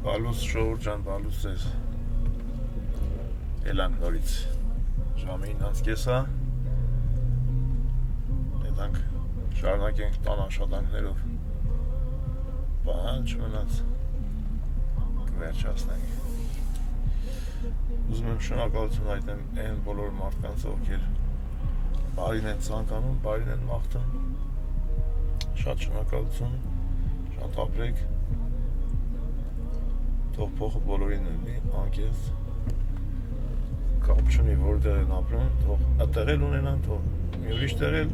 Բալուս շողուր ջան, բալուս ձեզ Էլանք նորից ժամի 9:30 Եդանք շարունակենք տան աշխատանքներով Բան չմնաց կվերջացնենք Ուզում եմ շնորհակալություն հայտնեմ այն բոլոր մարդկանց, ովքեր բարին են ցանկանում, բարին են մաղթում Շատ շնորհակալություն, շատ ապրեք Թող փոխը բոլորին լինի, անկեղծ Կապ չունի որտեղ են ապրում, թող այդտեղ էլ ունենան, թող մի ուրիշ տեղ էլ,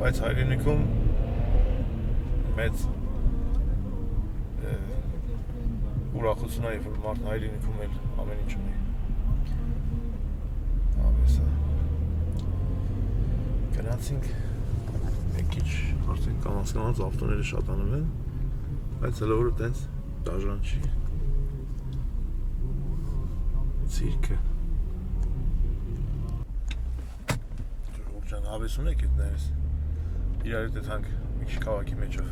բայց հայրենիքում մեծ ուրախություն է, որ մարդն հայրենիքում էլ ամեն ինչ ունի Ավեսա Գնացինք Մեկ քիչ արդեն կանաց ավտոները շատանում են Բայց հələ որը տենց դաժան չի Ցիրկը Ժողովուրդ ջան, հավես ունեք այդներս Իրար հետ եթանք մի քիչ քաղաքի մեջով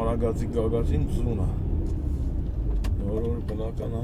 Արագածի գագածին ձուն է Նոր բնական է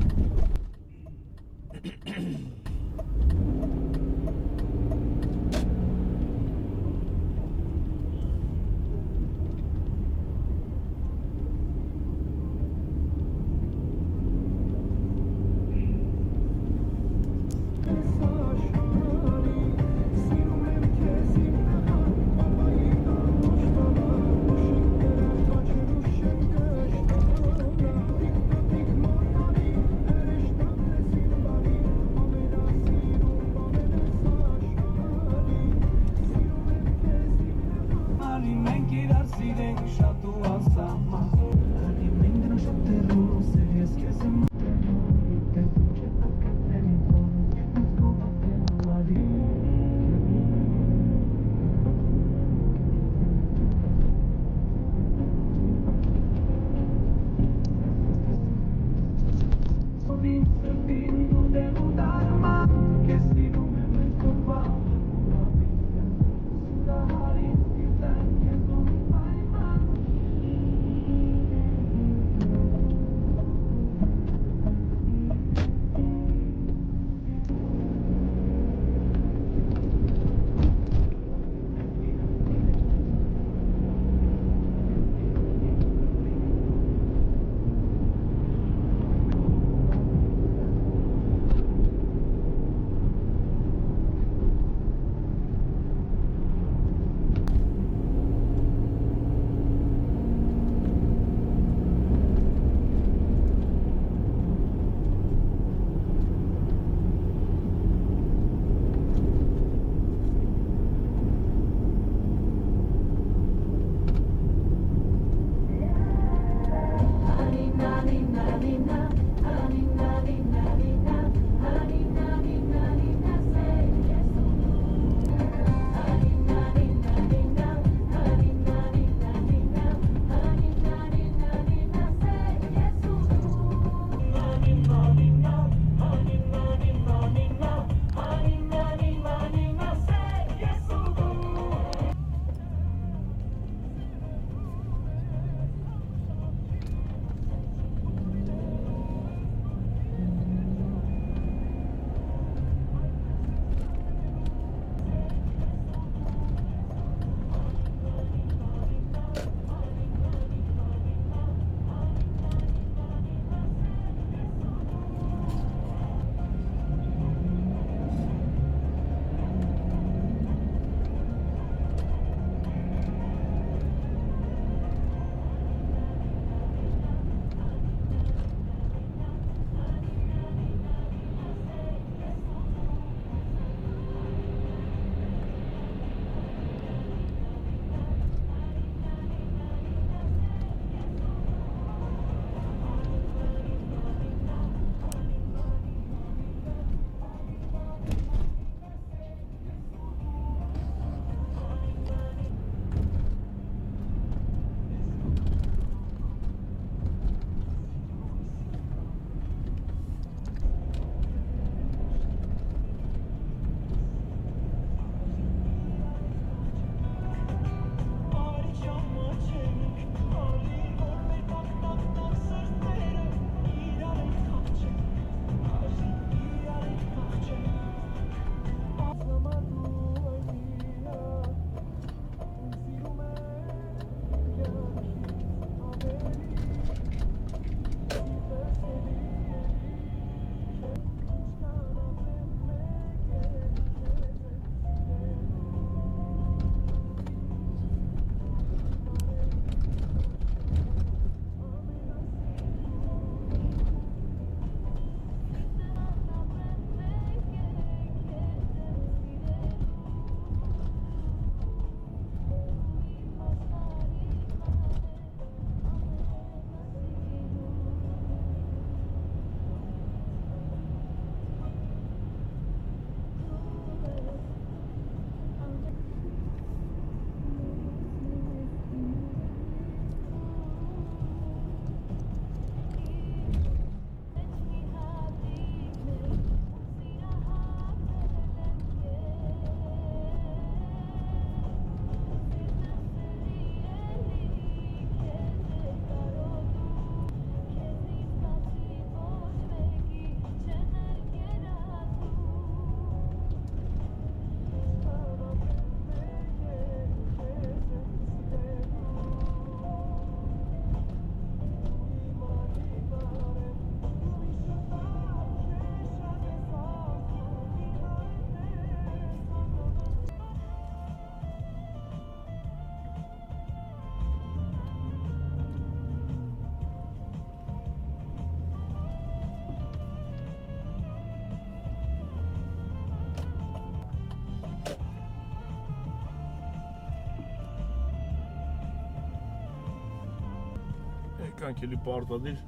Եկանք էլի պարտադիր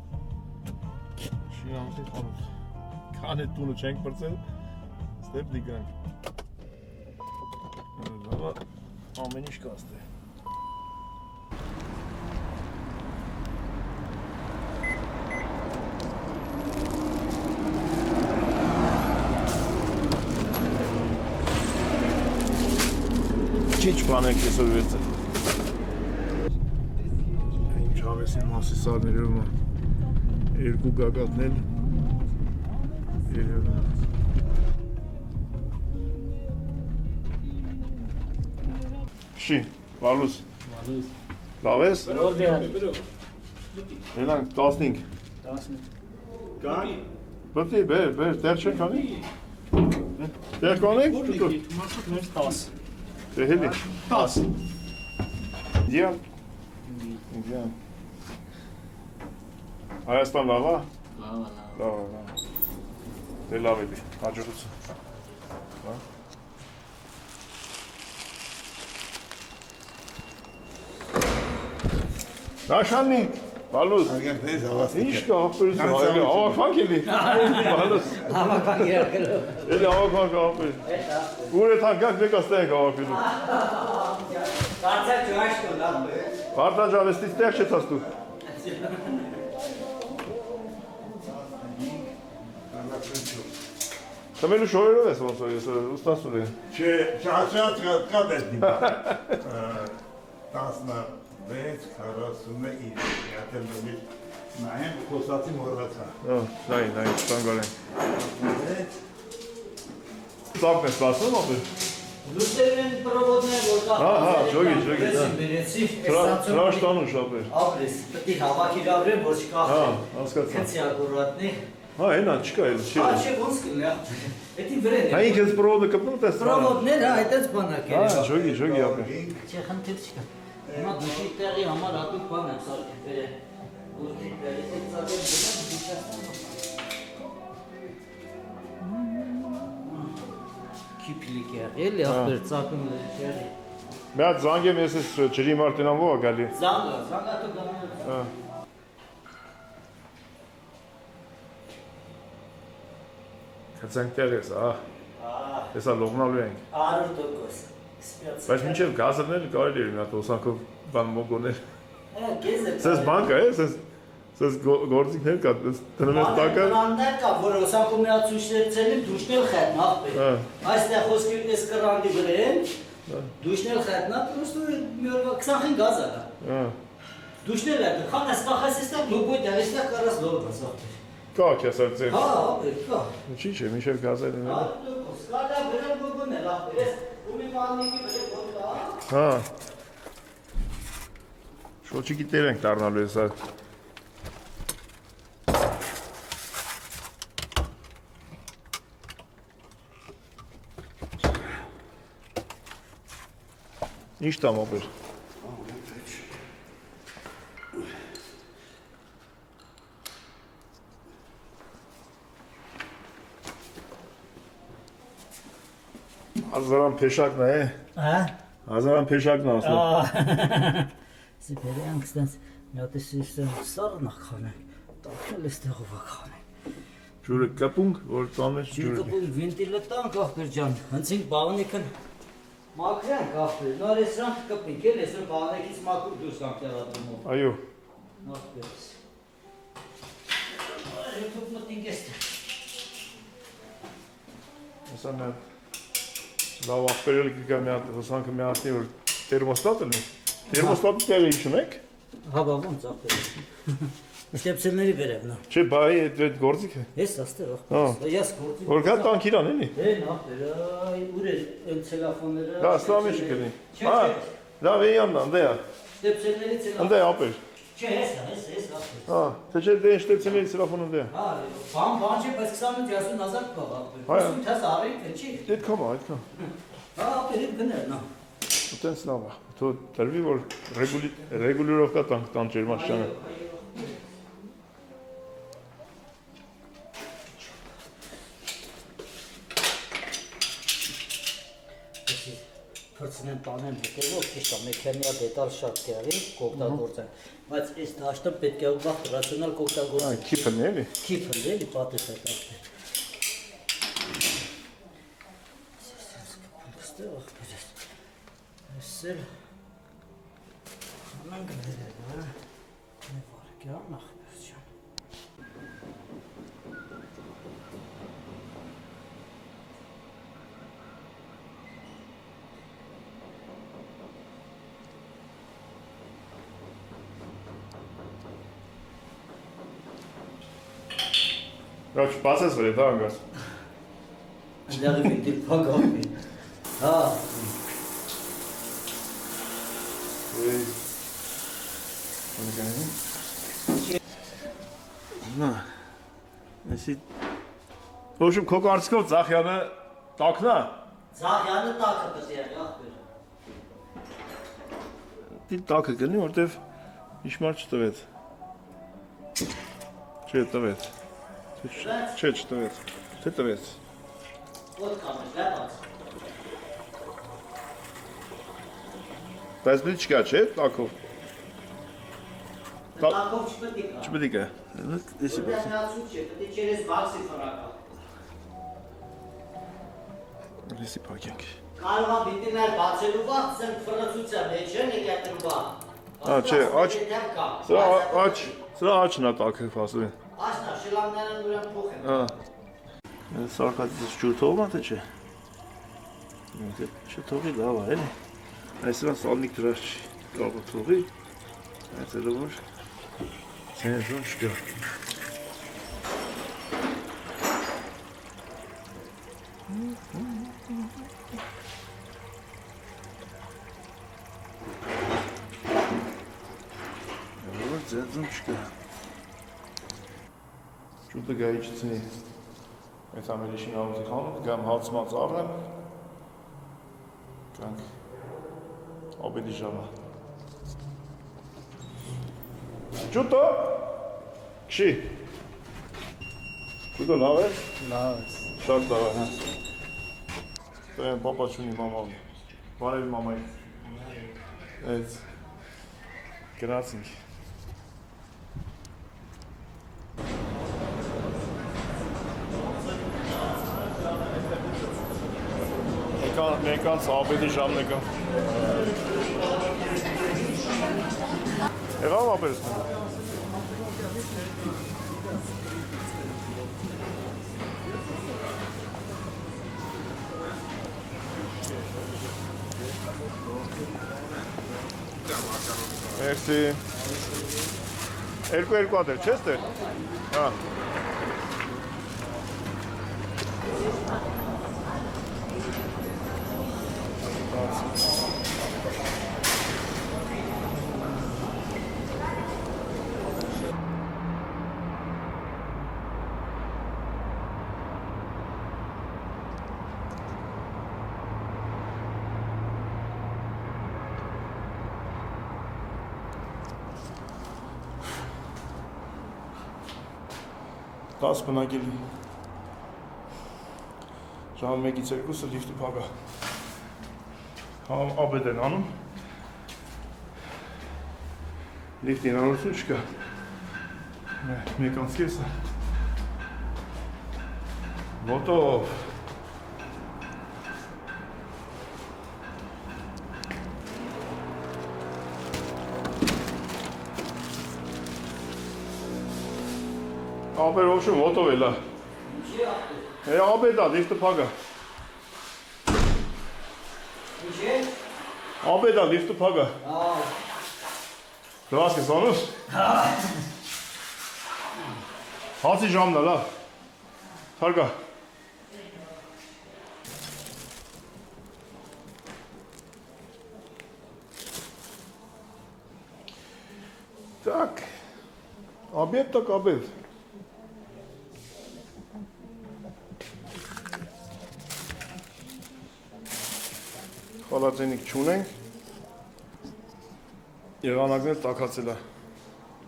Շիրանքի խանութ Քան է տունը չենք պրծել Ստեպ դիգանք Ամեն ինչ կաստ է Չիչ բանեք եսով վեցել Ինչ հավեսին մասի սարներում երկու գագատնել Շի, վալուս Լավ ես? Ենանք 15 Կան? Բտի, բեր, տեր չեն կանի? Տեր կանեք? Տաս Դե հելի 10 Դիան Հայաստան լավա? Լավ Դե լավ էլի, հաջողություն Նաշաննիկ, բալուս Ինչ կա աղպերություն, ավակվանք էլի Բալուս Ավակվանք երակելով Էլի ավակվանք աղպեր Ուր է թանկանք մեկ աստայենք ավակվելու Կարծակ ճուաշ կոլավ Վարդան ժավեստից տեղ չե թաստու Թմելու շորերով ես ոնց որ ես ուստասուր եմ Չէ, չասած կա դեսնիմ 16, 49, յատել նոմից նայեմ խոսացի մորացա Նային, ստանգար են Ծակն ես սասում ապեր Լուստերն են պրովոդներ, որ կա ջոգի, Հրաշ տանուշ ապեր Ապրես, պտի հավակի գավրեն, որ չկա հասկացա Կցի ակուրատնի Հենա, չկա էլ, չի Ա, ոնց կլի, էտի վրեն է Հային կեզ պրովոդը կպնում տես Պրովոդներ, այդեց բանակ է Ջոգի ապեր Չէ, խնդիր չկա Հիմա դուշի տեղի համար ատուկ բան եմ սարկել վրեն Դուշի տեղի, այդ ծակել բնակ դուշա Քիպլիկ է, էլի ապեր ծակում տեղի Մի հատ զանգ եմ ես ես ջրի մարտինան ո՞ա գալի Զանգատու գանել Կծենք տեղ ես, Եսա լողնալու ենք 100% Բայց մինչև գազրնել կարելի էր մի հատ ոսանքով բան մոգոներ Գեզը Սես բան կա է, սես գործիքներ կա, տնում ես տակը Կրաններ կա, որ ոսանքում միացույցներ ծելին դուշնել խետնա Այստեղ խոսքի ես կրանდი վրեն Դուշնել խետնա, պրոստու 25 գազա Դուշնել է, խան ես կախես եստեղ լուբոյ դեղ եստեղ կարաս լորվաս Կա կեսար ձեր Հա, ապեր, կա Չի չէ, մինչև գազել են Սկալա վրեն բոգոնել, ապեր, ես ումի մաննիկի վրեն բոգա Հա Շոչիկի տեր ենք տարնալու ես այդ Ինչ տամ ապեր Հազարան պեշակն է Հազարան պեշակն է ասում Սիպերի անգստանց միատես իստան սարը նախ խանեն Տակել ես տեղով ակխանեն Ջուրը կպունք, որ տանես Ջուրը կպունք, վինտիլը տանք աղպեր ջան Հնցինք բաղանիքն մակրենք աղպեր Նար ես ռանք կպինք էլ ես բաղանիքից մակուր դուրս կանք տեղադրումով Այո Աղպերս Րետուկ մտինք եստը Հեսա մի հատ լավ աղպերել կգա մի հատ հոսանքը մի հատնի որ տերմոստատ ելնի Տերմոստատի տեղը իչում եք Հա բա ոնց աղպեր Ստեպսելների վերև նա Չէ բայ այդ գործիքը Ես աստեղ աղպեր Ես գործիք Որ կա տանք իրան էլի Հեն աղպեր այ ուր է էլ ցելաֆոնները Դա ստամի չկլի Դա վեյանն անդեյա Ստեպսելների ցելաֆոն Անդեյա ապեր Չէ ես աղպեր Թե չէ դե շտեպցելի սրաֆոն անդեյա Հա բան չէ բայց 20-30,000 կա աղպեր Ուսումթաս արեք չի Այդքան այդքան Հա աղպեր իդ գնել նա Ուտենց լավ է Թո տրվի որ ռեգուլիրովկա տան ջերմաշանը Փրցնեն տանեն հետևով, ճիշտ է, մեքենա դետալ շատ կեղի կօգտագործեն, բայց այս դաշտը պետք է ուղղ ռացիոնալ կօգտագործեն։ Քիփն էլի։ Քիփը էլի պատիվ է տակտը։ Ստեղ ախպերես։ Այսել անան գներ է, հա։ Մի վարկյան ախպերս ջան։ Ոչ, բացես վրի, դա անգաս։ Լավի վիդի փակապի։ Հա։ Նա, այսի, ոչմ քո կարծիքով Ձախյանը տակն է։ Ձախյանը տակը պետք է ախպեր։ Դի տակը գնի, որտեվ իշմար չտվեց։ Չէ, տվեց։ Չէ, չտվեց։ Թե տվեց։ Ոտ կամեր, լավաց։ Բայց դու չկա, չէ, տակով։ Տակով չպետք է։ Չպետք է։ Էսի Որտեղ միացուց չէ, պետք է չերես բաքսի ֆրակա։ Էսի փակենք։ Կարող է բիտիներ բացելու վաղ, սենք ֆրացուցա մեջ են եկատրու վաղ։ Չէ, սրա աչն է տակը ասում են։ Աչնա, շիլանգները նուրեն փոխ են։ Սարկածից ջուր թողում է, թե չէ։ Չթողի լավ է, էլի։ Այս սրան սալնիկ դրար չի, կարող է թողի։ Այս էլը որ սենեզոն չկա։ Որ ձեզում չկա։ Ջուտը գայի չցնի։ Այս ամենիշին ավուզի խանութ, գամ հացմած առնեմ, կանք obedi ժամը։ Ջուտո, քշի։ Ջուտո լավ է։ Լավ է։ Շատ լավ է, հա։ Տեն պապա չունի մաման, բարև մամայի։ Այդ, գրացինք։ Մեկանց ապետի ժամն եկա։ Եղավ ապերս։ Մերսի։ Երկու ադեր, չես տեր։ Հա։ Տաս բնակելի ժամ 1-ից 2-ը լիֆտի փակա ապետ են անում լիֆտի հնարավորություն չկա մեկ անց կեսը ոտով ապեր ոչում ոտով էլա ապետ է լիֆտը փակա ապետ է լիֆտը փակա լավաս կես անուս հացի ժամն է լավ թարգա Так, обед так обед. Խալածենիք չունենք, եղանակներ տակացել է։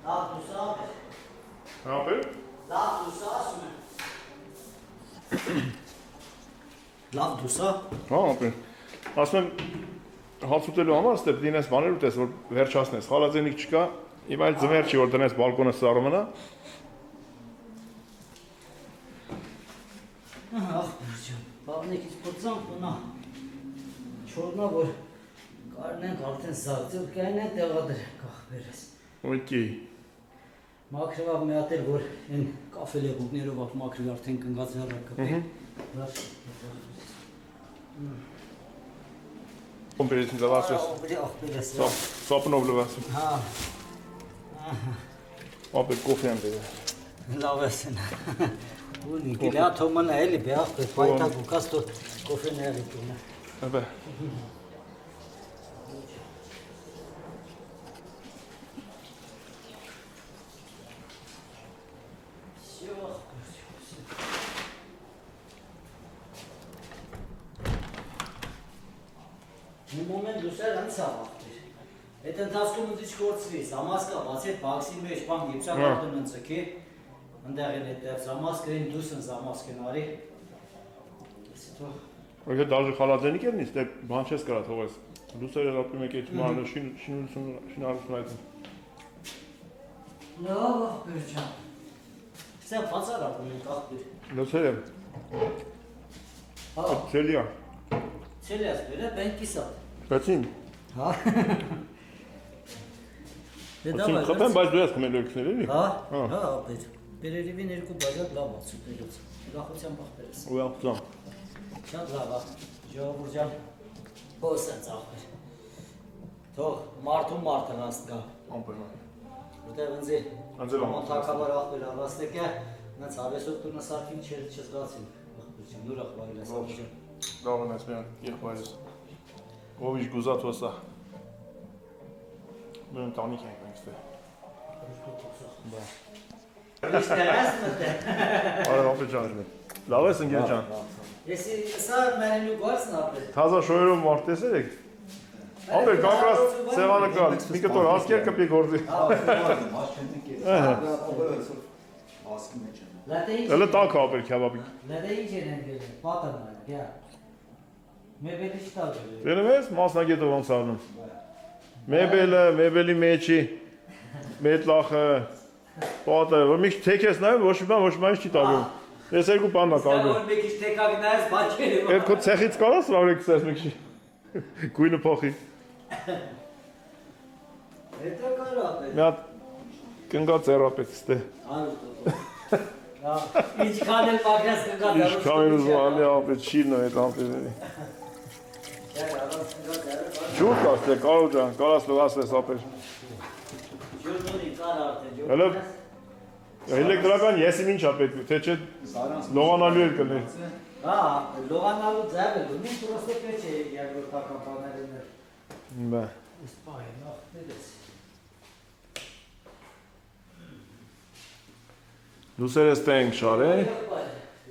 Լավ դուսա է։ Հապեր։ Լավ դուսա ասում եմ։ Լավ դուսա։ Հա, ապեր։ Ասում եմ, հաց ուտելու համար ստե դինես բաներ ուտես որ վերջացնես խալաձենիկ չկա իմ այլ ձմեր չի որ դնես բալկոնը սառը մնա ախ բավնեկից փոցանք ու նա չորնա որ կարնենք արդեն սաղցել կային են տեղադրենք ախպերս ոյկի մաքրվավ մի հատ էր որ այն կաֆե լեգուկներով մաքրի արդեն կնգած հեռակը Kompetenz was ist. Sopnov lövas. Ha. Ապե կոֆե եմ դե։ Լավ է սեն։ Ունի գիլա թոման էլի բախ պայտա կուկաստո կոֆեն էլի կինա։ Ապե։ Մի մոմենտ դուսեր անցավ ախտեր։ Այդ ընթացքում ուզիչ կորցվի, Սամասկա բացի այդ բաքսի մեջ բան գիպսակարտն ընծքի, ընդեղ են այդտեղ Սամասկային դուսն Սամասկեն արի։ Ոգե դաժե խալաձենիկ էր նիստե բան չես կարա թողես։ Դուսերը ապի մեկ այդ մանը շինարություն այդ։ Լավ ախպեր ջան։ Սա բացար ապում ենք ախպեր։ Լսել եմ։ Հա։ Ցելիա։ Ցելիաս բերե բենկիսա։ Բացին։ Հա։ Դե Բացին խփեմ, բայց դու ես կմել եկնել էլի։ Հա, հա, ապեր։ Բերերիվին երկու բաժակ լավ ացուտելուց։ Ուրախությամբ ախպերս։ Ուրախությամբ։ Շատ լավ է, ժողովուրդ ջան, հոսենց ախպեր։ Թող մարդուն մարդն ասկա։ Ամպերմա։ Որտեղ ընձի Անձել աման թակաբար ախպեր ավաստեք է, նենց հավեսով տունը սարքին չզգացին, ախպեր ջան, ուրախ վայլ ես ախպեր ջան։ Լավ եմ ես միան, եղբայրս։ Ով իշ գուզատ հոսա։ Մենք տանիք ենք մենք ստե։ Իսկ դերես մտե։ Արա ապե ջան։ Լավ ես ընկեր ջան։ Եսի սա մենու գործն ապեր։ Թազա շոյերով մարդ տեսել եք։ Ապեր կակրաս սեղանը կար, մի կտոր հասկեր կպի գործի։ Էլը տակ ապեր քյաբաբի։ Լադե ինչ են ընկել, պատան է, գա։ Մեբելի չտալ ջրի։ Դերեմ ես մասնագետով ոնց անում։ Մեբելը, մեբելի մեջի, մետլախը, պատը, որ մի քիչ թեք ես նայում, ոչ մի բան չի տալու։ Ես երկու բանն ա կարում։ Որ մի քիչ թեկակ նայես, բաչերի։ Այդ քո ցեխից կարաս լավ եկսես մի քիչ։ Գույնը փոխի։ Հետո կարա ապեր։ Մի հատ կնգա ծերապետ ստե։ Ինչքան էլ պակրած կնգա դարուս։ Ինչքան էլ ուզում ալի ապետ շիրն այդ ամպերների։ Ջուր կաստե կարո ջան, կարաս լվասես ապեր։ Ջուրնի կար արդեն, ջուր։ Հələ էլեկտրական եսիմ ինչ ա պետք, թե չէ լողանալու էլ կներ։ Հա, լողանալու ձև էլ ունի, պրոստե պետք է երկրորդական բաներն։ Բա։ Իսպայ, նախ դերես։ Լուսերը ստենք շարե։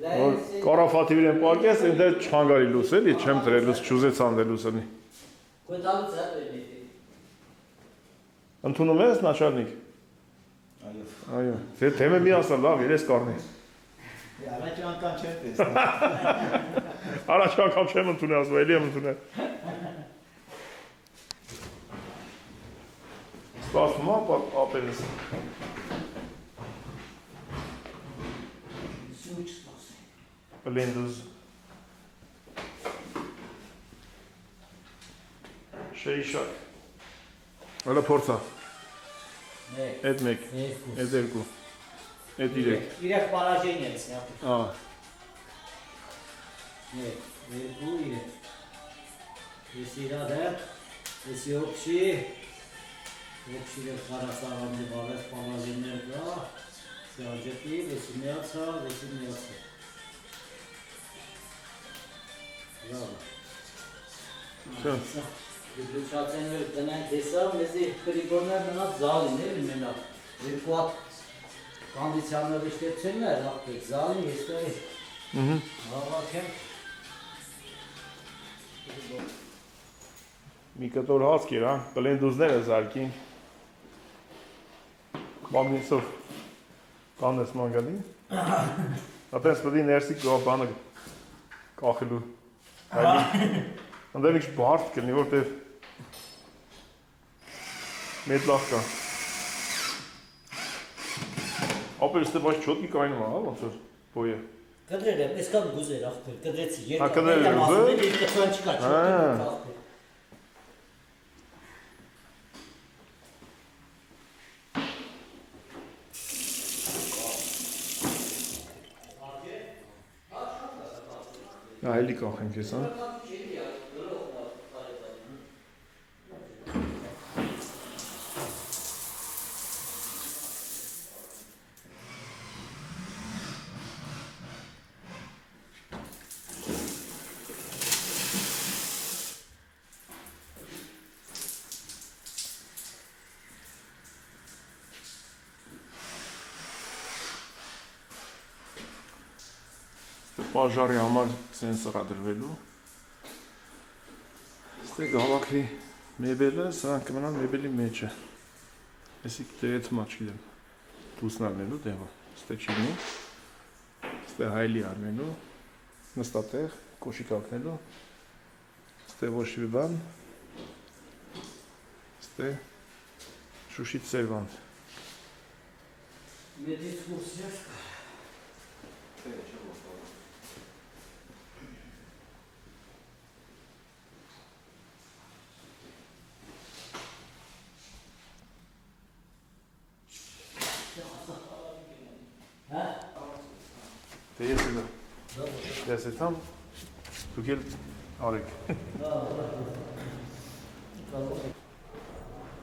Որ կարաֆատիվին եմ պարկես, ինձ էլ չհանգարի լուս էլի, չեմ տրել լուս, չուզեց անդել լուսնի։ Կոյտալու ձև էլ է։ Ընդունում ես նաչալնիկ։ Այո, թեմը մի ասա լավ, երես կարնի։ Առաջ անգամ չեմ տեսնում։ Առաջ անգամ չեմ ընդունել, ասում էլի եմ ընդունել։ Սպասում ապերս։ Սուչ սպասի։ Բլենդուզ։ Շեիշակ։ Հələ փորձա։ Այդ մեկ, այդ երկու, այդ իրեք։ Իրեք պարաժեն ես, նյապ։ Ա։ Երկու իրեք։ Ես իրադեր, ես յոքշի։ Յոքշի դեր խարասաղանձի բավես պարաժեններ կա։ Սյաջետի, եսի միացա, եսի միացա։ Լավ։ Շա։ Դրուչացեններ տնենք տեսավ, մեզի կրիգորներ մնաց զալին էլի մենակ, երկու հատ կանդիցիաներ իշտեցեններ, աղտեք զալին, ես տայի հավակ եմ։ Մի կտոր հասկ էր, բլենդուզները զարկին։ Մագնիսով կանես մանգալին։ Ատենց պդի ներսի բանը կախելու։ Անդեր ինչ բարդ կլնի, որտև Մեդլախկա։ Ապեր ստե բայց չոտի կայնում է, հա, ոնց որ բոյը։ Կդրել եմ, այսքան գուզեր ախպեր, կդրեցի Հա, կդրել եմ, ասում եմ, իր կծան չկա, չոտի ախպեր։ Այլի կախենք ես, հա։ Պաժարի համար սենսորա դրվելու։ Ստե գավակի մեբելը, սրանք կմնան մեբելի մեջը։ Եսի դետ մաչ գիտեմ, դուսն արնելու դեղը, ստե չիգնի, ստե հայլի արնելու, նստատեղ, կոշիկ ակնելու, ստե ոչ մի բան, ստե շուշից սերվան։ Մեդից կուրսյես կա։ Դե ես էլ ես եմ դուք էլ արեք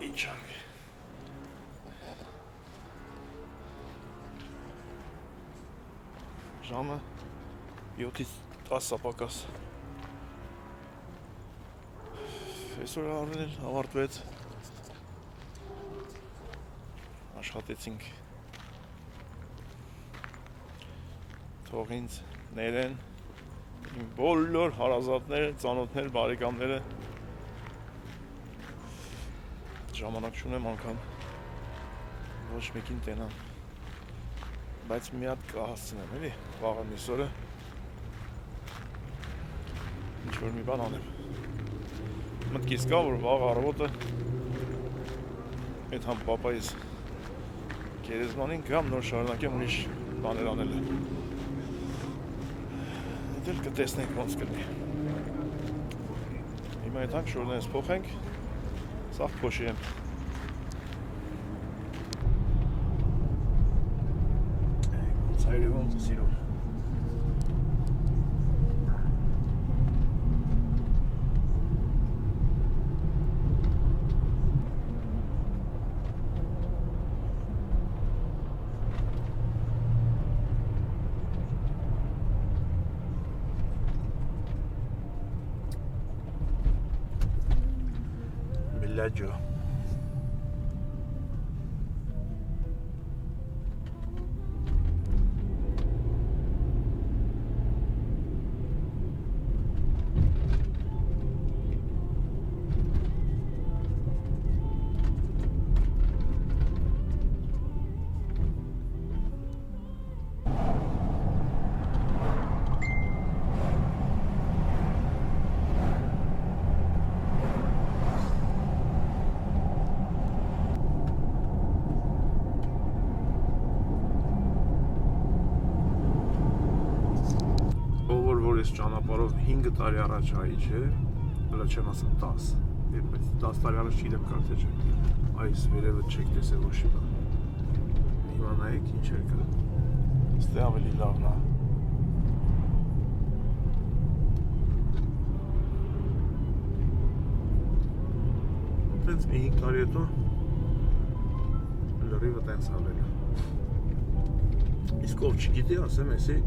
իչակ ժամը 7-ից 10 պակաս այսօր առնել ավարտվեց աշխատեցինք թող ինձ ներեն իմ բոլոր հարազատները, ծանոթները, բարեկամները ժամանակ չունեմ անգամ ոչ մեկին տենամ բայց մի հատ կհասցնեմ էլի վաղը մյուս օրը ինչ-որ մի բան անեմ մտքիս կա որ վաղ առավոտը այդ համ պապայիս գերեզմանին գամ նոր շարունակեմ ուրիշ բաներ անելը դել կտեսնենք ոնց կլինի հիմա եթանք շորներս փոխենք սաղ փոշի եմ ոնց հայրևոն սիրում Villaggio. Այս ճանապարհով 5 տարի առաջ հայի չէ, հələ չեմ ասում 10, բայց 10 տարի առաջ չգիտեմ կարծե չէ, այս վերևը չեք տեսել ոչ մի բան, հիմա նայեք ինչ կա, ստե ավելի լավն է, տենց մի 5 տարի հետո լրիվը տենց ավել է, իսկ ով չգիտի ասեմ էսի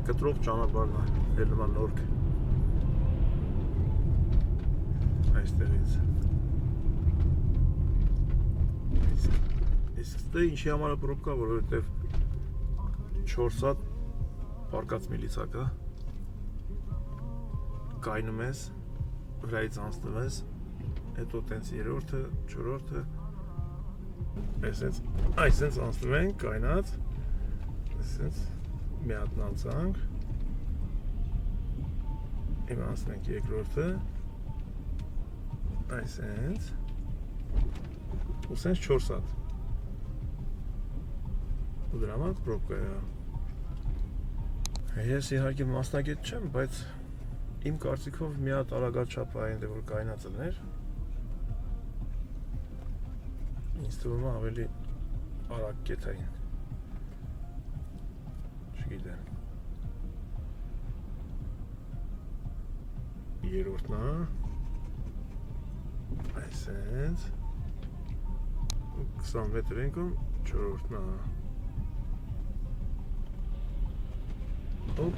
կտրող ճանապարհն է, էլ նման նորք այստեղից իսկ դե ինչի համար է պրոբկա, որովհետև 4 հատ պարկած միլիցա կա կայնում ես, վրայից անցնում ես հետո տենց 3-րդը, 4-րդը այսենց անցնում ենք, կայնած այսենց մի հատն անցանք հիմա անցնենք երկրորդը այսենց ու սենց 4 հատ։ Ու դրա համար պրոբկա է։ Ես իհարկե մասնագետ չեմ, բայց իմ կարծիքով մի հատ արագաչափ այնտեղ որ կայնած էր։ Ինձ թվում է ավելի արագ կետային։ Չգիտեմ։ Երրորդն է։ Այսենց 20 մետր ենքում 4-րդն է։ Օպ։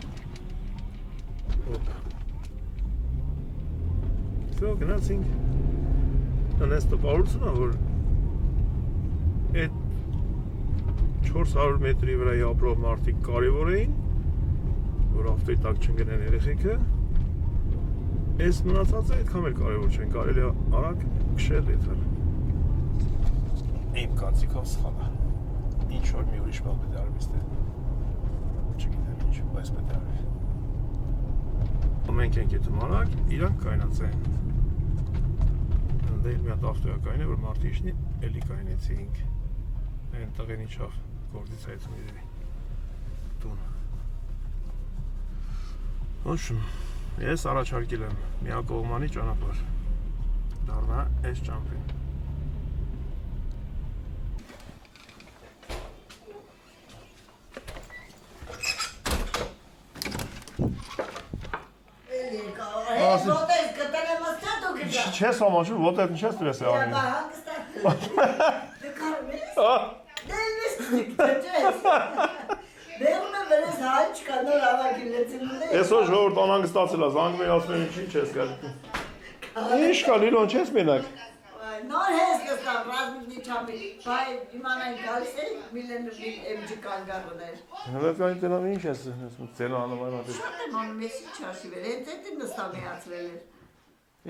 Օպ։ Սո գնացինք։ Անես տպարությունը, որ այդ 400 մետրի վրա ապրող մարդիկ կարևոր էին, որ ավտոյի տակ չընկնեն երեխեքը, այս մնացածը այդքան էլ կարևոր չեն, կարելի է արագ քշել եթել։ Իմ կարծիքով սխալ է։ Ինչ որ մի ուրիշ բան պետք է արվի ստե։ Չգիտեմ ինչ, բայց պետք է արվի։ Մենք ենք եթում արագ, իրանք կայնած են։ Դե մի հատ ավտոյա կային է, որ մարդի իշնի, էլի կայնեցինք։ Այն տղեն իչավ գործից հայցում իրերի տուն։ Ոչմ, ես առաջարկել եմ միակողմանի ճանապարհ դառնա այս ճամփին։ Չես համաչում, ոտ էդ ինչես դրես է անի։ Այսօր ժողովուրդ անհանգստացել է, զանգում են ասում են ինչ ես գալ։ Ինչ կա Լիլոն չես մենակ։ Նոր հես կստամ, ռազմիկնի չամի, բայ իմանային գալիս է, միլեն MG կանգարներ։ Հլականի տնան ինչ ես, ծենը անում այն ատի։ Շատ եմ անում ես ինչ ասի վեր, հենց էտ եմ նստա միացրել էր։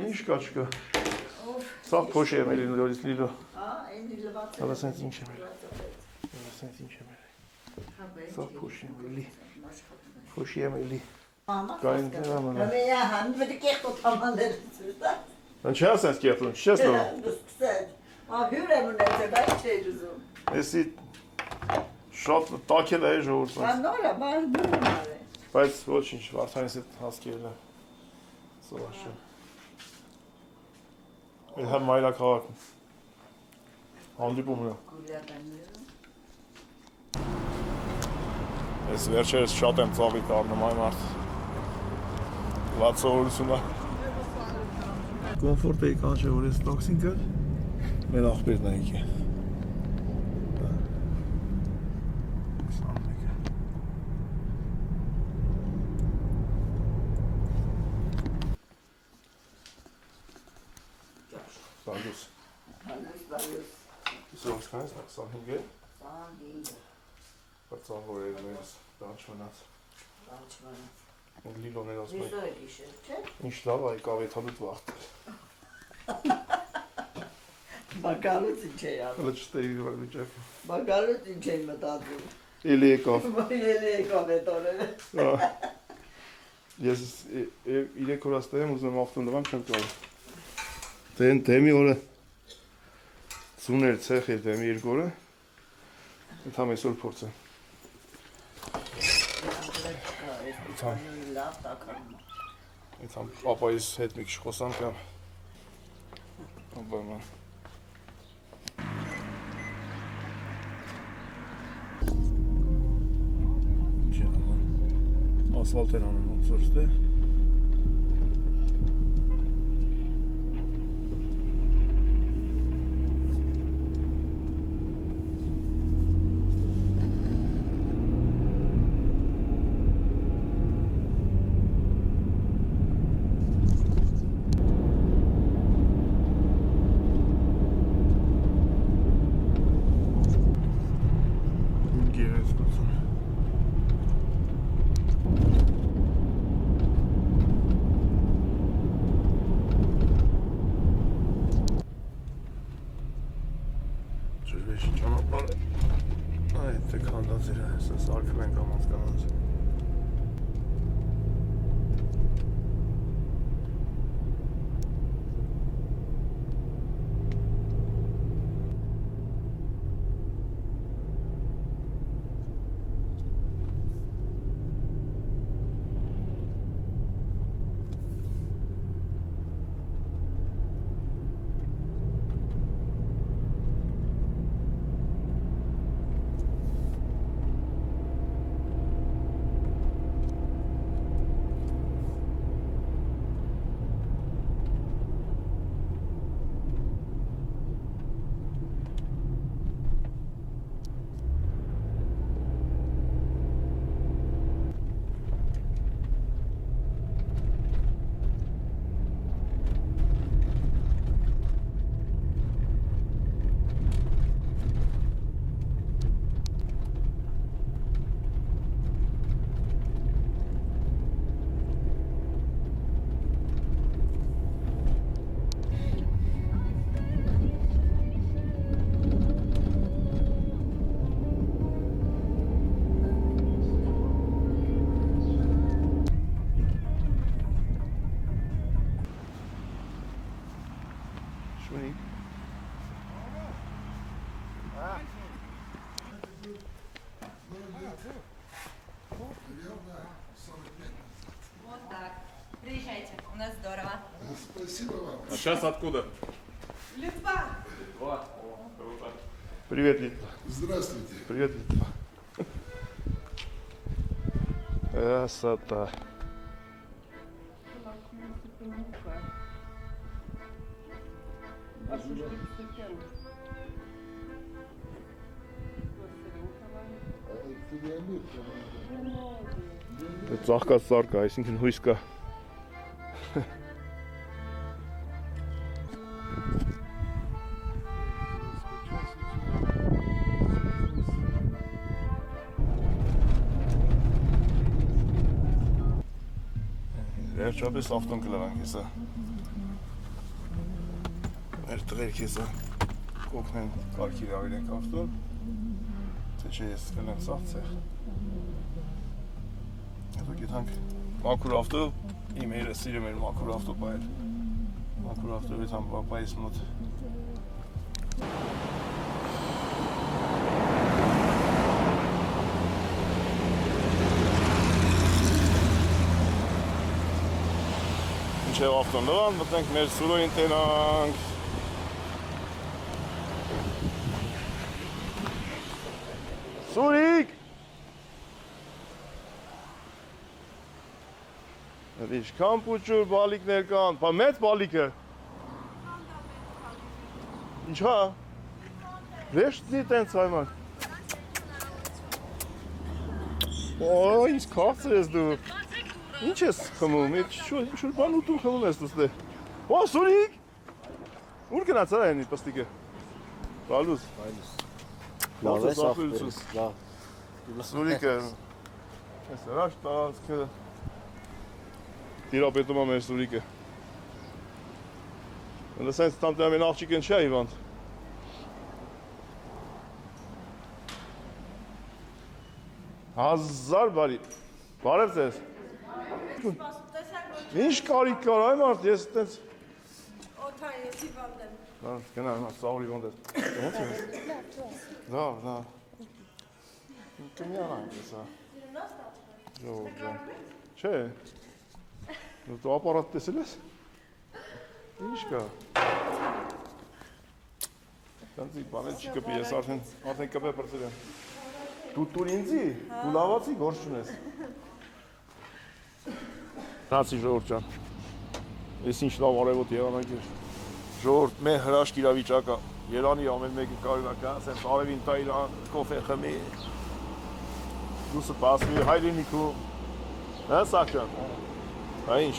Ինչ կա չկա։ Սաղ փոշ եմ էլի նորից Լիլո։ Այն լվացել։ Հալա սենց ինչ եմ էլի։ Սենց ինչ եմ էլի։ Սաղ փոշ եմ էլի։ Փոշ եմ էլի։ Կային տնան անում։ Համեյա համ վդի կեղտոտ hamanներ ծուտա։ Ինչ ես սենց կեղտում, չես նոր։ Սկսեց։ Հյուր եմ ունեցել, բայց չէր ուզում։ Էսի շատ տակել է ժողովուրդը։ Նոր է, նոր է։ Բայց ոչինչ, Վարդանից հետ հասկել է։ Սովաշը։ Այդ համ մայրաքաղաք հանդիպումն է։ Ես վերջերս շատ եմ ծաղի կառնում այն մարդ։ Լավ սովորություն է։ Կոնֆորտ էի կանչել, որ ես տաքսին կար, մեր աղբերն է եկի։ 21 Բալյուս։ Սովորս կանես, 25 է։ 25 Պրծավոր էր մերս, դանչվանած։ Լիլոներ ասում է։ Միսո է գիշեր, չէ։ Ինչ լավ այ կավեթալուտ վաղթել։ Բակալուց ինչ է յավ։ Հլը չստեի վիճակ։ Բակալուց ինչ է մտածում։ Էլի եկավ։ Էլի եկավ էտ օրերը։ Ես 3 օր աստեղ եմ ուզում ավտոն դվան չեմ կարող։ Դեմի օրը ծուներ ցեխ էր դեմի 2 օրը։ Այդ համ այսօր փորձեմ։ Լավ տակարում։ Այդ համ պապայիս հետ մի քիչ խոսամ կամ ապայման։ Ինչ է անում։ Ասֆալտ էր անում ոնց որ ստե։ Приезжайте, у нас здорово. Спасибо вам. А сейчас откуда? Литва. Литва. О, круто. Привет, Литва. Здравствуйте. Привет, Литва. Красота. Ծաղկած սար կա, այսինքն հույս կա։ Վերջապես ավտոն կլավանք հեսա։ Մեր տղերք հեսա կողնեն կարգիր ավիրենք ավտոն, թե չէ ես կլեմ սաղցեղ։ Հետո գիտանք մաքուր ավտո, իմ երը սիրում էր մաքուր ավտո պայել։ Մաքուր ավտո վետ համ պայիս մոտ։ Մինչև ավտոն լվան, մտնենք մեր սուրոյին տենանք։ Սուրիկ! Ինչքան պուճուր բալիկներ կան, պա մեծ բալիկը։ Ինչա։ Վեշտնի տենց հայման։ Օ, ինչ կաղցր ես դու։ Ինչ ես խմում, ինչ բան ուտում խմում ես դուստե։ Օ, Սուրիկ։ Ուր գնաց է այնի պստիկը։ Բալուս։ Լավ ես ախպերս, լավ։ Սուրիկը։ Ես հրաշ տաղացքը։ Տիրապետում է մեր Սուրիկը։ Լսենց տանտամեն աղջիկ են չէ իվանդ։ Հազար բարի։ Բարև ձեզ։ Ինչ կարիք կար այ մարդ, ես տենց։ Օթա ես հիվանդ եմ։ Գնա, սաղոր հիվանդ ես։ Ոնց ես։ Լավ, լավ։ Կմիան այնպես է։ Ժողով ջան։ Չէ։ Դու ապարատ տեսել ես։ Ինչ կա։ Տանցի բանել չկպի, ես արդեն կպե պրծել եմ։ Դու տուր ինձի, դու լավացի գործ չունես։ Նացի ժողորդ ջան, ես ինչ լավ արևոտ եղանանք էր։ Ժողորդ մեր հրաշք իրավիճակա, Երանի ամեն մեկը կարողակ է, ասենց արևին տա իրան, կոֆե խմի, դուսը պասմի, հայրենիքու, հա սաղ ջան, հա ինչ,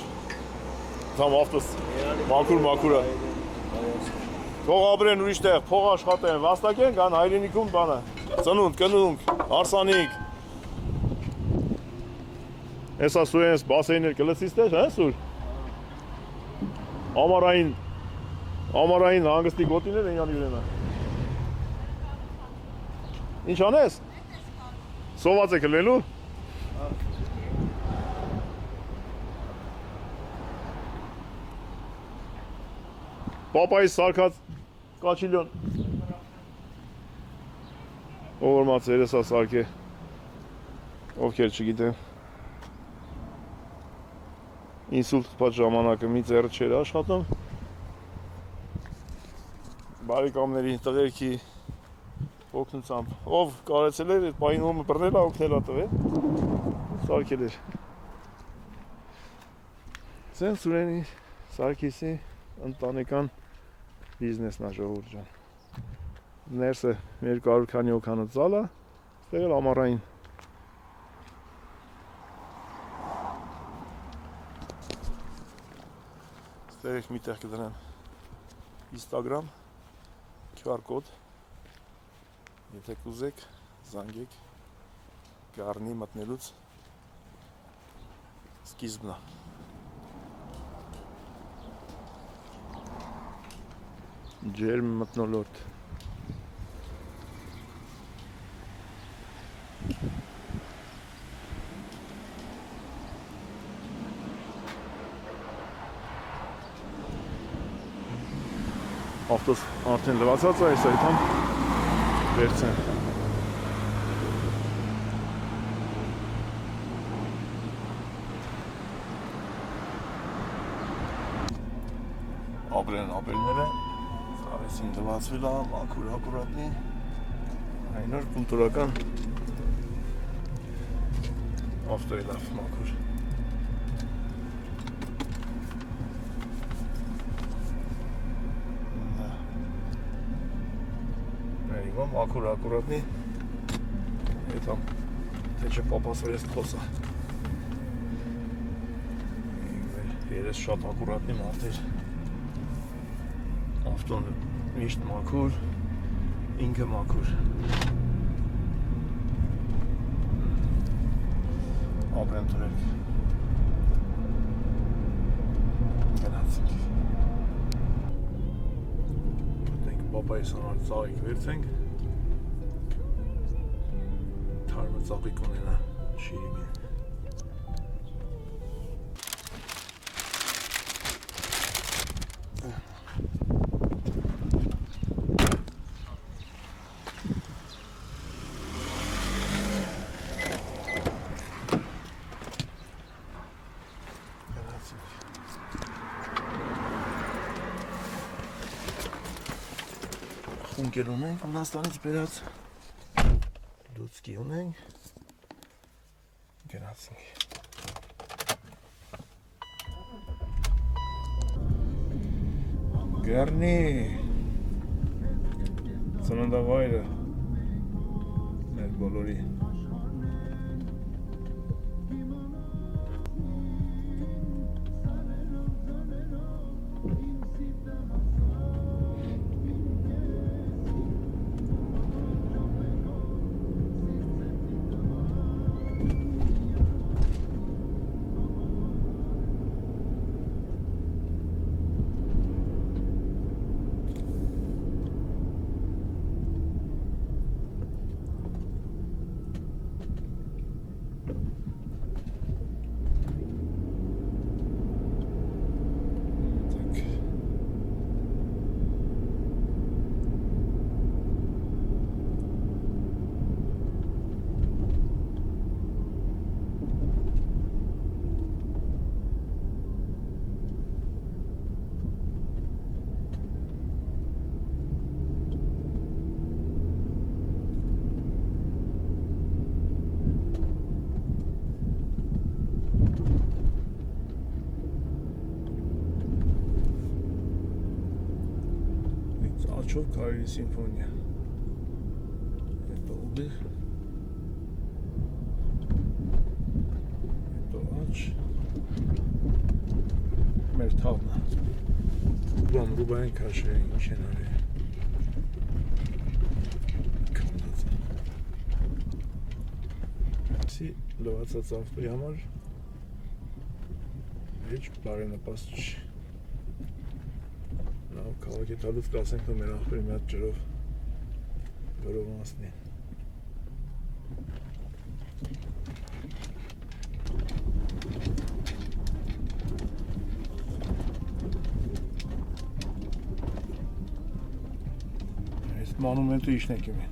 ծամ ավտոս, մաքուր է, թող ապրեն ուրիշ տեղ, փող աշխատեն, վաստակեն, կան հայրենիքում բանը, ծնունդ, կնունք, արսանիք, Ես ասու են բասեյներ կլծից տեղ, հա սուր? Ամարային հանգստի գոտիներ են յանի ուրենա։ Ինչ անես? Սոված է կլվելու? Պապայի սարկած կաչիլյոն։ Ովր մացեր ես ասարկ է։ Ովքեր չգիտեմ։ Ինսուլտ խփած ժամանակը մի ձեռը չէր աշխատում։ Բարեկամների տղերքի օգնությամբ, ով կարեցել էր այդ պահին ումը բռնել է օգնել է տվել, սարքել էր։ Սեն Սուրենի Սարգիսի ընտանեկան բիզնեսն է ժողովուրդ ջան։ Ներսը 200 քանի օքանը ծալա, ստեղ էլ ամառային։ Ստեղ մի տեղ կդնեմ Instagram, QR կոդ, եթե կուզեք, զանգեք, գարնի մտնելուց սկիզբն է։ Ջերմ մթնոլորտ։ Ավտոս արդեն լվացած է, այս այդան վերցեն։ ապրեն ապերները, կարեսին դվածվել է, մաքուր ակուրատնի, այնոր կուլտուրական ավտոյի լավ մաքուր։ Հիմա մաքուր ակուրատնի, հետ համ, թե չէ պապասվեր ես կխոսա։ Երես շատ ակուրատնի մարդեր, ավտոն միշտ մաքուր, ինքը մաքուր։ Ապրեն թուրեք։ Գնացինք։ Պետենք պապայիս համար ծաղիկ վերցենք։ Թարմը ծաղիկ ունենա շիրիմին։ Խունկեր ունենք, Վնաստանից բերած դուցկի ունենք, գնացինք։ Գարնի, ծննդավայրը, մեր բոլորի։ Աչով կարելի սիմֆոնիա։ Հետո ուղիղ։ Հետո աչ։ Մեր թավնա։ Ռուբային քաշերը ինչ են արել։ Կմնաց։ Սի լվացած ավտոյի համար հեչ բարենպաստ չի։ Լավ, քաղաքի տալուց կասենք մեր ախպերի մի հատ ջրով գրովանցնի։ Այս մանումենտը իշնեք իմեն։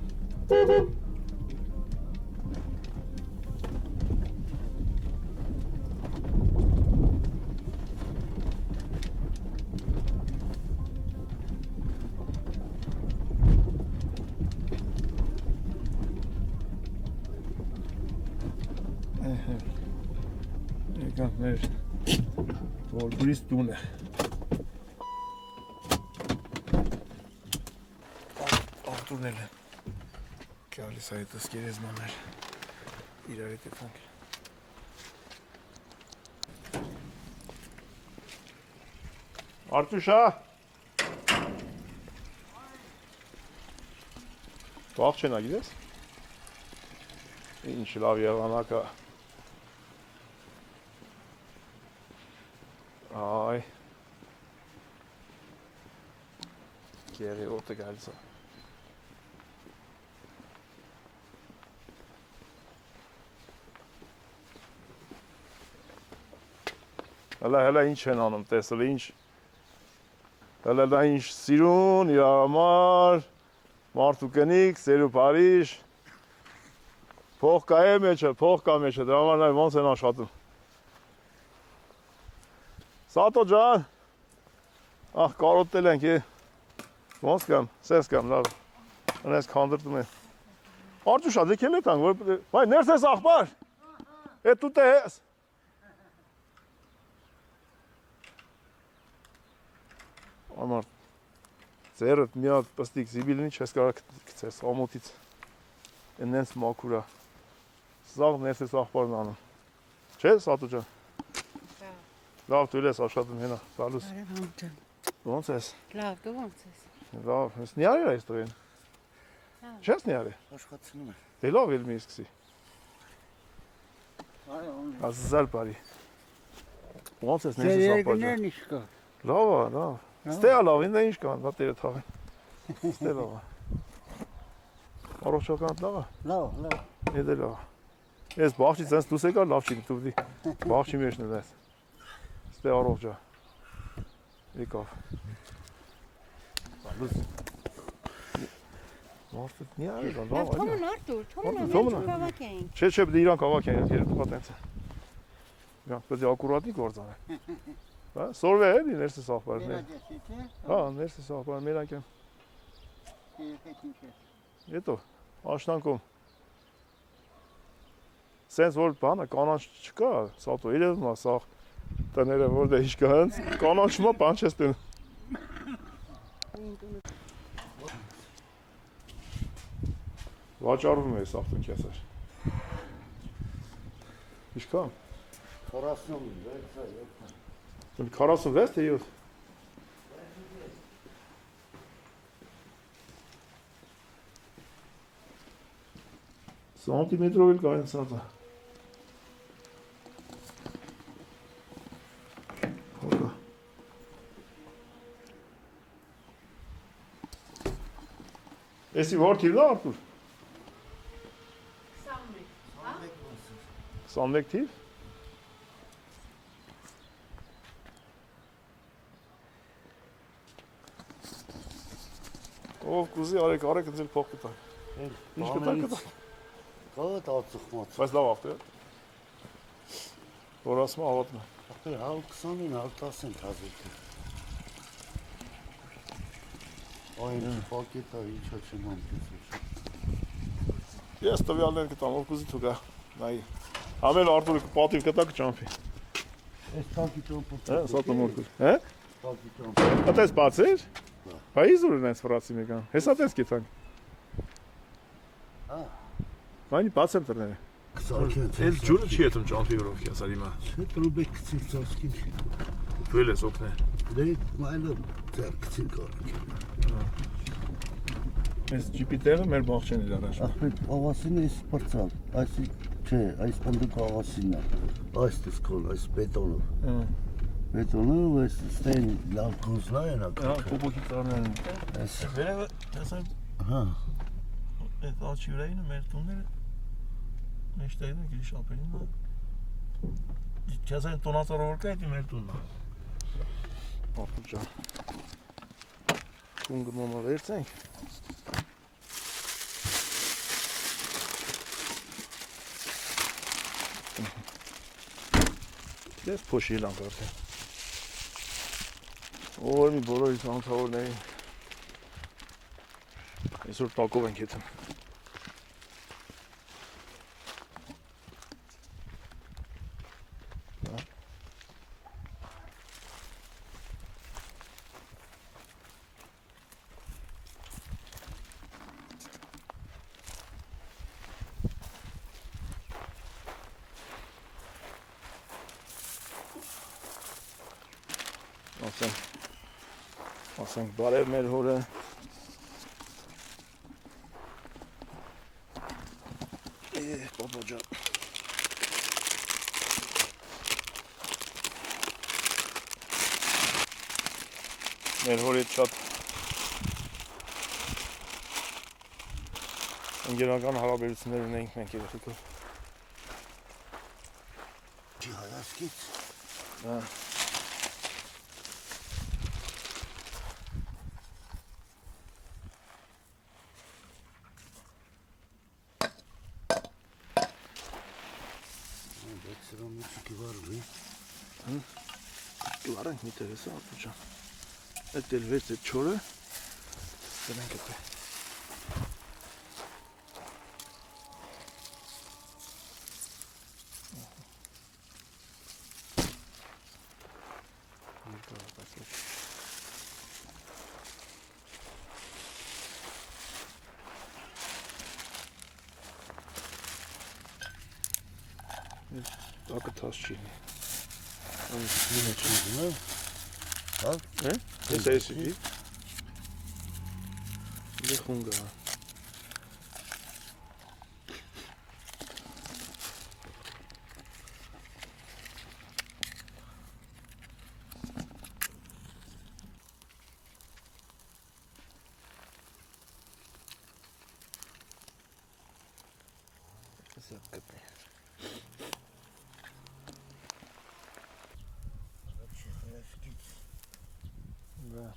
Եկանք մեր որգուրից տուն է։ Աղտուրն էլ է։ Կյալիս այդս կերեզմաներ իրար հետ եկանք։ Արտուշա։ Դու աղջ չենա գիտես։ Ինչ լավ եղանակա։ Այ Գերի օտը գալիս է։ Հələ ինչ են անում, տեսել ինչ։ Հələ դա ինչ սիրուն, իր համար, մարդու կնիկ, սերու Փարիժ։ Փող կա է մեջը, փող կա մեջը, դրա համար նայ ոնց են աշխատում։ Սատո ջան, Ահ, կարոտել ենք, ոնց կամ, սենց կամ, լավ, ընես կանդրտում են։ Արջուշա, դեքել ետ անգ, վայ, ներս ես աղբար, էտ ուտ է ես։ Ամարդ, ձերըտ միատ պստիկ զիբիլինի չես կարա կցես, ամոտից, ենենց մակուրա, սաղ ներս ես աղբարն անում, չէ, Սատու ջան։ Լավ, դու ես աշխատում հենա, սալուս։ Ոնց ես։ Լավ, դու ոնց ես։ Լավ, ես նյար էր այս տղեն։ Չես նյար է։ Աշխատում է։ Դե լավ էլ մի սկսի։ Ազզալ բարի։ Ոնց ես ներս ես աղբար։ իշկա։ Լավ է, լավ։ Ստե է լավ, ինձ ինչ կան, վատերը թաղեն։ Ստե լավ է։ Առողջականդ լավ է։ Լավ, լավ։ Եդե լավ։ Ես բաղջից ես դուս եկա, լավ չի դու դի։ Բաղջի մեջն էլ ես։ Ստե առողջ է։ Եկավ։ Լուս։ Մարդը նյար է, լավ է։ Թոմն Արտուր, Թոմն, Թոմն կավակ էին։ Չէ, դե իրան կավակ են, երկու պատենց է։ Իրանք պետք է ակուրատի գործ անեն։ Հա, սորվե էլի ներս ես աղբարն է։ Հա, ներս ես աղբարն մենակ եմ։ Հետո, աշնանքում։ Սենց որ բանը կանանչ չկա, Սատո, իրևում է սաղ տները որ դե իշկա հենց, կանանչմա բան չես տեն։ Վաճարվում է սաղ տնք եսար։ Իշկա։ 46 թե 7։ Սանտիմետրով էլ կային սատը։ Հոկա։ Էսի որ թիվն է Արտուր։ 21 թիվ։ Ով կուզի արեք ընձել փող կտակ։ Ինչ կտակ։ Կոտ ածխմոց։ Բայց լավ ավտո է։ Որ ասում ավատն է։ Ապե 20-ին 10-ին հազիք։ Այն պակետը ինչա չեմ ամփոփել։ Ես տվյալներ կտամ, ով կուզի թու գա։ Նայ։ Ամել Արտուրը պատիվ կտա կճամփի։ Այս տակի ճամփը։ Հա, սատը մորքուր։ Հա։ Տակի ճամփը։ Ատես բացեր։ Բայց զուրն էս ֆրացի մեկան։ Հեսա տես կիցանք։ Հա։ Վայնի բացեմ դրները։ Կսակեն։ Էլ ջուրը չի եթում ճամփի վրով քիասար հիմա։ Չէ, տրուբեք կցի ծոսկին։ Դու ես օգնե։ Դե մայլը ձերքցին կարող։ Այս Jupiter-ը մեր բախչեն իր առաջ։ Ախպետ, ավասին է սպրծալ, այս չէ, այս պնդուկ ավասինն է, այս դիսկոն, այս բետոնով։ Բետոնով, այս ստեն լավ կուզնա են ակա։ Հա, կոպոքի ծառներն են։ Այս, Վերևը, տեսան, հա, այդ աչի վրայինը մեր տունները, մեջտեղին է գիրի շապերին է։ Չասային տոնածառավոր կա էդի մեր տունն է։ Ապուր ջան։ Կունգը մոմա վերցենք։ Ես փոշի լանք արդեն։ Որ մի բոլորից անթավորներին այսօր տակով ենք եթում։ Ասենք բարև մեր հորը պապա ջան մեր հորի շատ ընկերական հարաբերություններ ունենք մենք երեխեքով չի հայասկից։ Հա Սրամիչի կվարվի։ Կվարենք մի տերեսը ապուջան։ Այդ էլ վեց այդ չորը դրանք էտե Ակը թաս չի Yine çizdim ha. Al. Ես այս էի Դե խունգա Սա կպե Да.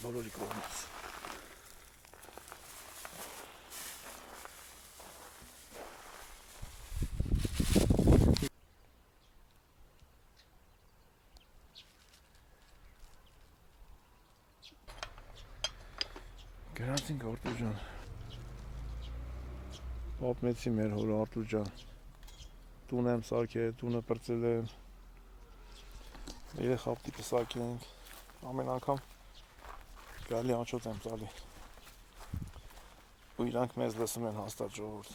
Բոլորի կողմից Գրանցինք Արտուր ջան Պատմեցի մեր հորը Արտուր ջան Տուն եմ սարքել, տունը պրծել եմ Երեխա պտի կսարքենք Ամեն անգամ Գալի անչոտ եմ տալի ու իրանք մեզ լսում են հաստատ ժողովուրդ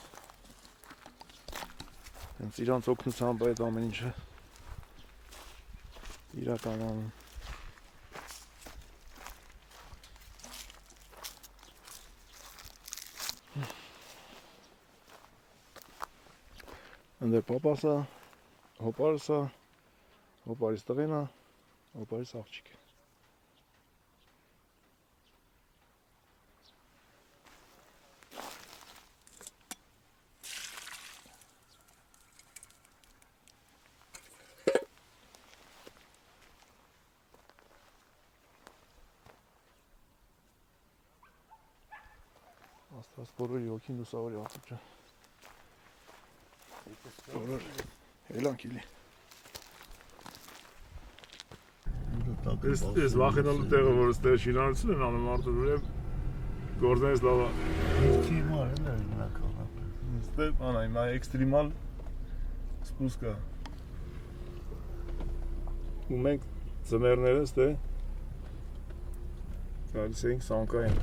հենց իրանց օգնությամբ այդ ամեն ինչը իրականում Անդեր պապասա հոպարսա հոպարիս տղենա հոպարիս աղջիկ Աստված բոլորի ոգին լուսավորի Արտուր ջան Բոլոր Էլանք իլի Ես վախենալու տեղը, որ ստեղ շինարություն են անում Արտուր ուրեմ գործենից լավա Ekstremal են հիմնական Ստեղ անա հիմա էքստրիմալ սպուսկա ու մենք ձմերները ստեղ գալիս էինք սանկային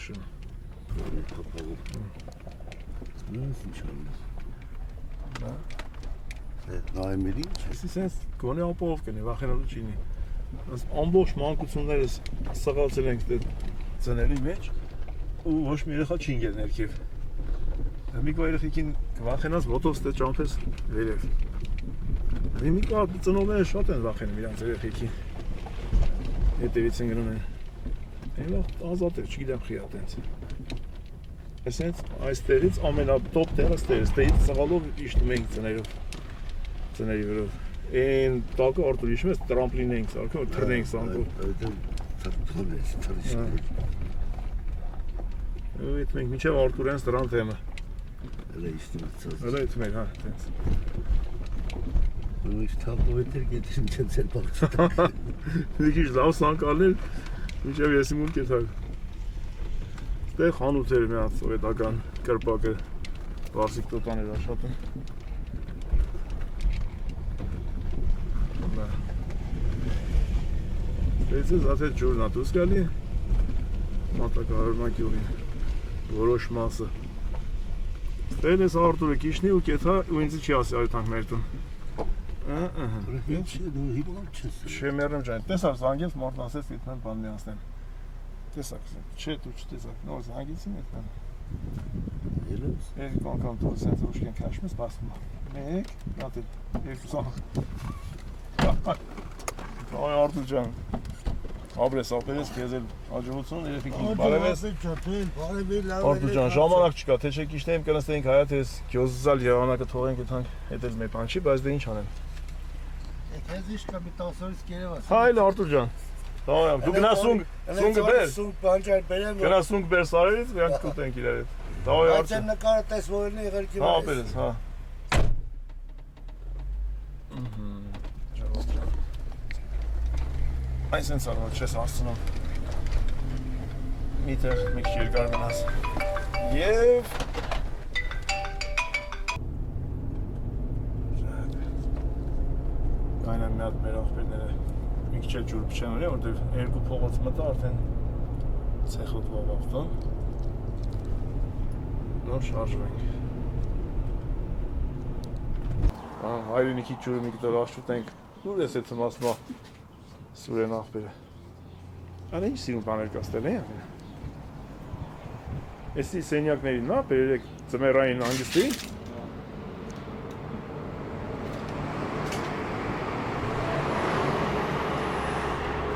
շուն Նայմերի Ես սենց գոնե ապով կնի, վախենալու չինի ամբողջ մանկություններս սղացել ենք ծների մեջ ու ոչ մի երեխա չի ինգել ներքև մի կո երեխիքին կվախենաս ոտով ստե ճամփես վերև մի կո ծնողները շատ են վախենում իրանց երեխիքի հետևից են գնում են Հիմա ազատ է, չգիտեմ խիա տենց Այսենց այստեղից ամենատոպ տեղը ստեղ ստեղից սղալով իշտում էինք ծների վրով Են տակը Արտուր իշում ես տրամպլին էինք սարքել, որ թռնեինք սանքով Այդ մենք մինչև Արտուր ենք դրան թեմը Հələ ետում ենք, հա, տենց Ուրիշ թապովետեր գետիր մինչև ձեր բաղցը Մի քիչ լավ սանկալներ, մինչև եսի մունք է թակ Ստեղ խանութ էր մի հատ սովետական կրպակը Բարսիկ տոտան էր աշխատում Ստեղից աթետ ջուրն ատուս գալի Մատակարորմակ յուղին Որոշ մասը Ստեղել ես Արտուրը կիշնի ու կեթա ու ինձի չի ասի այդ հանք մեր տուն Ինչ դու հիմա չես։ Չեմերեմ ջան, տեսա զանգեց մարդն ասեց իդնան բան մի ասնեմ։ Տեսա, չէ դու չտեսա, նոր զանգեցին այդքան։ Ելես։ Երկու անգամ դու սենց ուշքեն քաշմես բասում։ Մեկ, դատել, երկու սան։ Այ Արտուր ջան։ Ապրես ապերես քեզ էլ հաջողություն երեխեքին բարևես։ Արտուր ջան, ժամանակ չկա, թե չէ քիչնեին կնստեինք հայաթես գյոզզալ եղանակը թողենք այդքան հետել մեր բան չի, բայց դե ինչ անեմ։ Քեզ իշ կա մի 10 օրից Երևան։ Հայլ Արտուր ջան։ Դու գնաս սունգը բեր։ Սունգ բանջար բերեմ։ Գնաս սունգ բեր սարերից, վրանք կուտենք իրար հետ։ Դավայ Այդ Արտուր։ նկարը տես որն է եղել Հա, ապերես, հա։ Այս են սարվալ չես հարցնում միտր մի քիչ երկար մնաս և կայնան մի հատ մեր աղբերները մի քիչ էլ ջուր փչեն օրի որտև երկու փողոց մտա արդեն ցեխոտ վավավտան նոր շարժվենք հայրենիքի ջուրը մի կտոր աշուտենք ուր ես էդ ասմա Սուրեն աղբերը Ան ինչ սիրում բաներ կաստել է Էսի սենյակներին նա բերեք ձմեռային հանգստի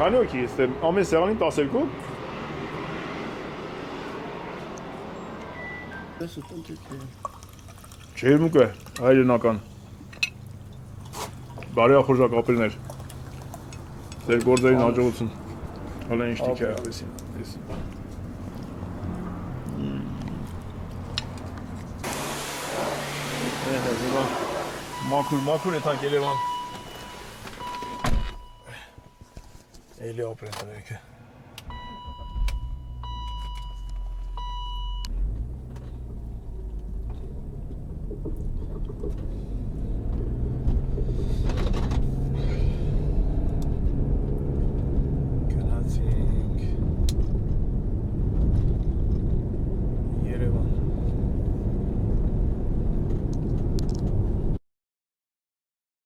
Քանի օքի եստե ամեն սեղանին 12 Չերմուկ է հայրենական բարեախորժակ ապերներ Ձեր գործերին հաջողություն Հալա ինչ տիք է աղվեսին Մաքուր եթանք Երևան Էլի ապրեն տրեքը